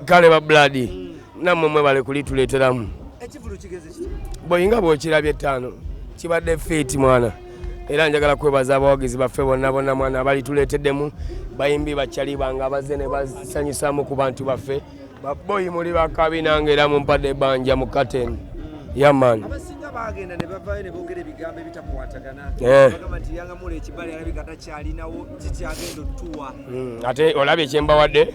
Kale ba blood namwe mwe bale kulituleteramu ekivulu kigeze kiti boyinga bw'okirabye ttaano kibadde fit mwana era njagala kwebaza abawagizi baffe bonna mwana balituleeteddemu bayimbi bakyali bange abazze ne basanyusamu ku bantu baffe baboyi muli bakabi nange era mumpadde ebbanja mu katen yaman abasinga bagenda ne bavayo ne boogera ebigambo ebitakwatagana bagamba nti Yanga Mule ekibale alabika takyalinawo kikyagenda otuwa ate olabye kyembawadde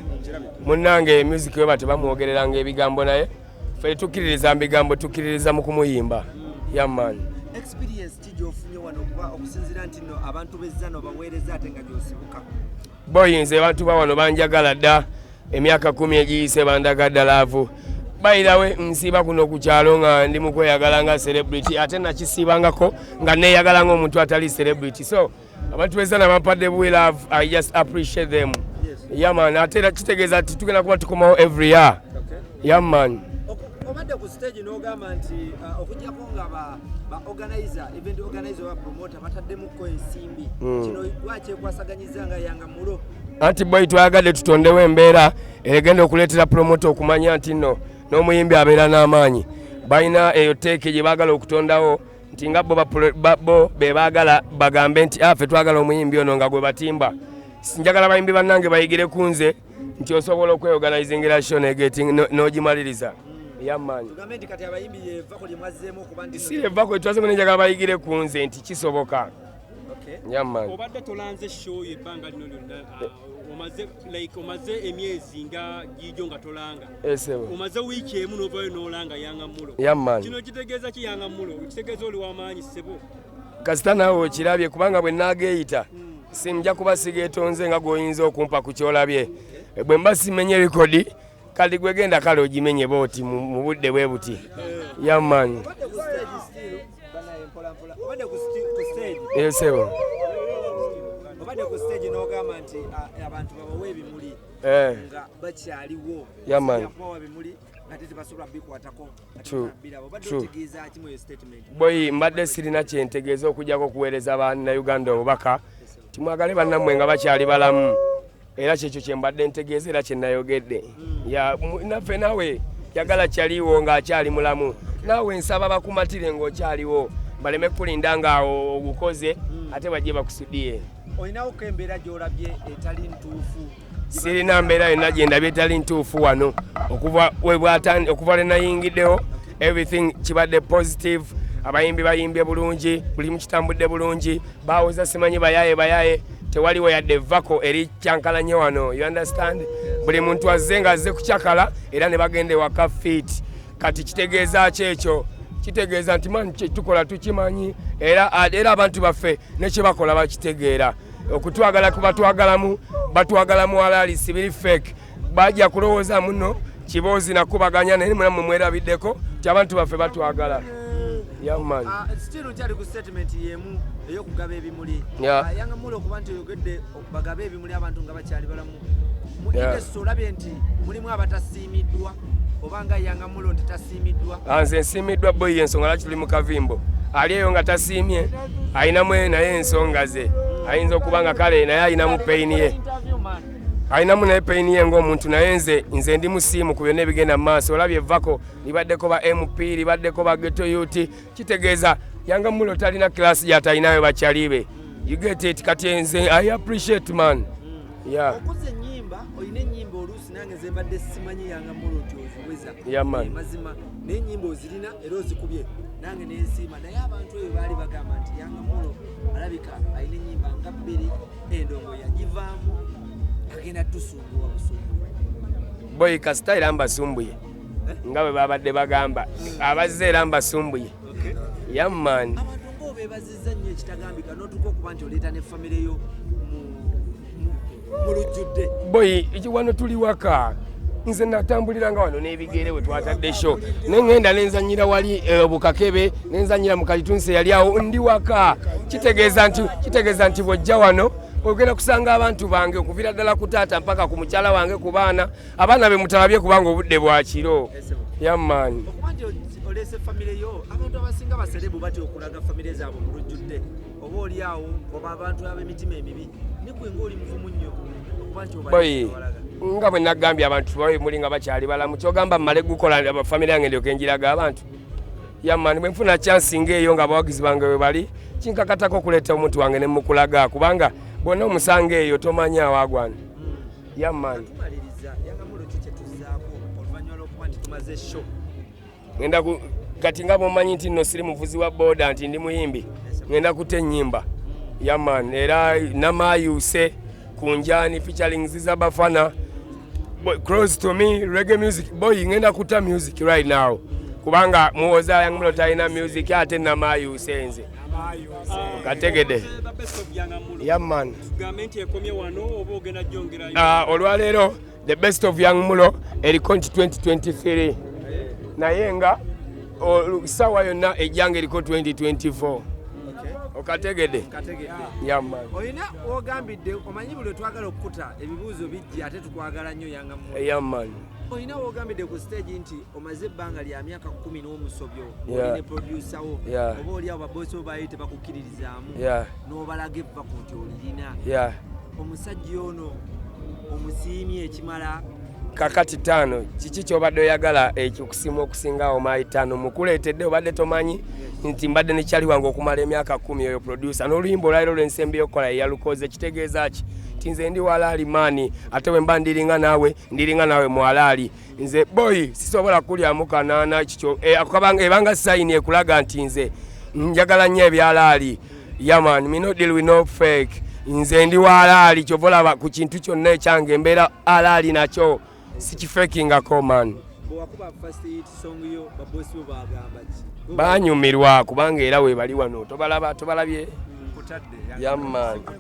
munnange music we bate bamwogereranga ebigambo naye ffe tukkiririza bigambo tukkiririza mu kumuyimba yaman experience kijofunye wano kuba okusinzira nti no abantu bezzano baweereza ate nga gyosibuka boyinze abantu bawano banjagala dda emyaka 10 egiyise bandagadda laavu bayirawe nsiba kuno ku kyalo nga ndi mu kweyagala nga celebrity ate nakisiibangako nga neeyagala ng'omuntu atali celebrity so abantu bezzano bampadde bwe love I just appreciate them yaman ate era kitegeeza nti tugenda kuba tukomawo every year yaman obadde ku stage n'ogamba nti okujjako nga ba organizer event organizer wa promoter bataddemukko ensimbi kino lwakyekwasaganyizza nga Yanga Mulo anti boy twayagadde tutondewo embeera egenda okuleetera promoter okumanya nti nno n'omuyimbi abeera n'amaanyi balina eyo teeke gye baagala okutondawo nti nga bo be baagala bagambe nti ffe twagala omuyimbi ono nga gwe batimba njagala bayimbi bannange bayigire ku nze nti osobola okweorganizingira show negeti n'ogimaliriza yaman tugambe nti kati abayimbi yevako lyemwazzeemu okuba nti si yevako etwazemu nenjagala bayigire ku nze nti kisoboka yaman obadde tolanze show yebbanga lino lyonna omaze emyezi nga gijo nga tolanga omaze wiiki emu n'ovayo n'olanga Yanga Mulo yaman kino kitegeeza ki Yanga Mulo kitegeeza oli w'amaanyi ssebo kasita naawe okirabye kubanga bwe naageeyita simja kuba sigeetonze nga gwoyinza okumpa ku kyolabye bwe mba simenye rekodi kali gwegenda kale ogimenye booti mu budde bwe buti yaman esebo obadde ku stage n'ogamba nti abantu babawe ebimuli nga bakyaliwo yaman bimuli ate tebasobola bikwatako boyi mbadde sirina kyentegeeza okujjako okuweereza bannayuganda obubaka timwagale bannammwe nga bakyali balamu era kyekyo kyembadde ntegeeza era kyenayogedde naffe naawe yagala kyaliwo ng'akyali mulamu naawe nsaba bakumatire ng'okyaliwo baleme kulinda ng'awo ogukoze ate bajje bakusudiye olinawo ko embeera gy'olabye etali ntuufu sirina mbeera yonna gye ndabye etali ntuufu wano okuva lwe nayingiddewo everything kibadde positive abayimbi bayimbye bulungi buli mukitambudde bulungi bawoza simanyi bayaye tewaliwo yadde vako eri kyankalanye wano you understand buli muntu azze nga azze kukyakala era ne bagende waka fit kati kitegeeza kyekyo kitegeeza nti mani tukola tukimanyi era abantu baffe nekye bakola bakitegeera okutwagala batwagalamu alali sibiri fake bajja kulowooza muno kiboozi nakubaganya naye mulamu mwerabiddeko ti abantu baffe batwagala yaman still kyali ku statement yemu ey'okugaba ebimuli Yanga Mulo okuba nti oyogedde bagaba ebimuli abantu nga bakyali balamu mu industry olabye nti mulimu abatasiimiddwa obanga Yanga Mulo nti tasiimiddwa nze nsiimiddwa boyi ensonga lwaki tuli mu kavimbo ali eyo nga tasiimye ayinamu naye ensonga ze ayinza okuba nga kale naye ayinamu peyini ye ayinamu naye peyini ye ng'omuntu naye nze ndi musiimu ku byonna ebigenda mu maaso olabye evako libaddeko ba MP libaddeko ba Ghetto Youth kitegeeza Yanga Mulo talina kilasi gy'atalinayo bakyalibe you get it kati nze I appreciate man okuze ennyimba olina ennyimba oluusi nange ze mbadde simanyi Yanga Mulo nti oziweza mazima n'ennyimba ozirina era ozikubye nange nensiima naye abantu eyo baali bagamba nti Yanga Mulo alabika alina ennyimba nga 2 endongo yagivaamu agenda tusumbuwa busumbuwa boyi kasita era mbasumbuye nga bwe babadde bagamba abazze era mbasumbuye yaman abantu ng'obeebazizza nnyo ekitagambika n'otuka okuba nti oleeta ne famire yo mu lujjudde boyi wano tuli waka nze natambuliranga wano n'ebigere bwe twatadde sho nengenda nenzanyira wali obukakebe nenzanyira mu kalitunsi yali awo ndi waka kitegeeza nti bwojja wano ogenda kusanga abantu bange okuvira ddala ku taata mpaka ku mukyala wange ku abaana be mutalabye kubanga obudde bwa kiro yaman okuba nti oleese famire yo abantu abasinga baserebu batya okulaga famire zaabwe mu lujjudde oba oli awo oba abantu ab'emitima emibi nikwe ng'oli muvumu nnyo okuba nti boyi nga bwe nagambye abantu bawe muli nga bakyali balamu kyogamba mmale gukola famire yange ndyoke njiraga abantu yamani bwe nfuna chance ng'eyo nga abawagizi bange we bali kinkakatako okuleeta omuntu wange ne mukulaga kubanga bwonna omusanga eyo tomanya awagwana yamani ngenda kati nga bw'omanyi nti nno siri muvuzi wa boda nti ndi muyimbi ngenda kuta ennyimba yamani era namayuse kunjani featuring Ziza Bafana close to me reggae music boy ngenda kuta music right now kubanga muwoza Young Mulo talina music ate namayuse nze kategede yamani olwaleero the best of Young Mulo eriko nti 2023 naye nga sawa yonna ejjanga eriko 2024 okategede yamani oyina wogambidde omanyi buli twagala okukuta ebibuuzo bijja ate tukwagala nnyo Young Mulo yamani oyina wogambidde ku stage nti omaze ebbanga lya myaka 10 n'omusobyo oline producer wo oba oli abo babosi bo bayite bakukkiririzaamu n'obalaga evvaku nti olirina omusajja ono omusiimye ekimala kakati 5 kiki kyobadde oyagala ekyokusiima okusingawo mayi 5 mukuleetedde obadde tomanyi nti mbadde nekyali wange okumala emyaka 10 oyo producer n'oluyimba olwaliro lwensembi yokukola yalukoze kitegeeza ki nti nze ndi walaali maani ate bwe mba ndiringa naawe mwalaali nze boy sisobola kulyamu kanaana kikyo ebanga sayini ekulaga nti nze njagala nnyo ebyalaali yaman me no deal with no fake nze ndi walaali kyova olaba ku kintu kyonna ekyange embeera alaali nakyo sikifekingako man banyumirwa kubanga era we bali wano tobalabye yaman